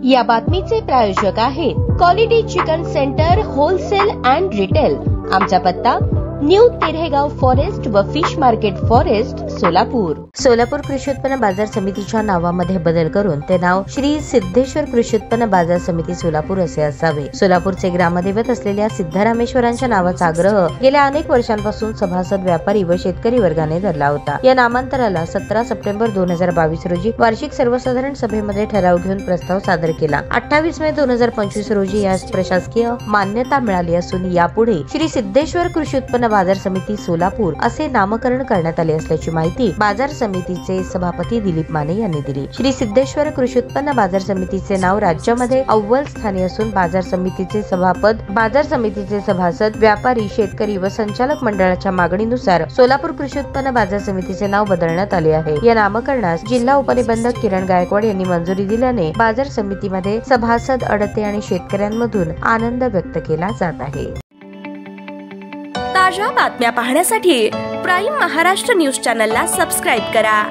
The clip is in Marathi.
या बातमीचे प्रायोजक आहेत quality chicken centre wholesale and retail. आमचा पत्ता न्यू तिरेगाव फॉरेस्ट व फिश मार्केट फॉरेस्ट सोलापूर कृषी उत्पन्न बाजार समितीच्या नावामध्ये बदल करून ते नाव श्री सिद्धेश्वर कृषी उत्पन्न बाजार समिती सोलापूर असे असावे। सोलापूरचे ग्रामदैवत असलेल्या सिद्धरामेश्वरांच्या नावाचा आग्रह गेल्या अनेक वर्षांपासून सभासद, व्यापारी व शेतकरी वर्गाने धरला होता। या नामांतराला 17 सप्टेंबर 2022 रोजी वार्षिक सर्वसाधारण सभेमध्ये ठराव घेऊन प्रस्ताव सादर केला। 28 मे 2025 रोजी यास प्रशासकीय मान्यता मिळाली असून यापुढे श्री सिद्धेश्वर कृषी उत्पन्न बाजार समिती सोलापूर असे नामकरण करण्यात आले असल्याची माहिती बाजार समितीचे सभापती दिलीप माने यांनी दिली। श्री सिद्धेश्वर कृषी उत्पन्न बाजार समितीचे नाव राज्यामध्ये अव्वल स्थानी असून बाजार समितीचे सभासद, व्यापारी, शेतकरी व संचालक मंडळाच्या मागणीनुसार सोलापूर कृषी उत्पन्न बाजार समितीचे नाव बदलण्यात आले आहे। या नामकरणास जिल्हा उपनिबंधक किरण गायकवाड यांनी मंजुरी दिल्याने बाजार समितीमध्ये सभासद, अडते आणि शेतकऱ्यांमधून आनंद व्यक्त केला जात आहे। ताज्या बातम्या पाहण्यासाठी प्राईम महाराष्ट्र न्यूज चॅनलला सबस्क्राईब करा।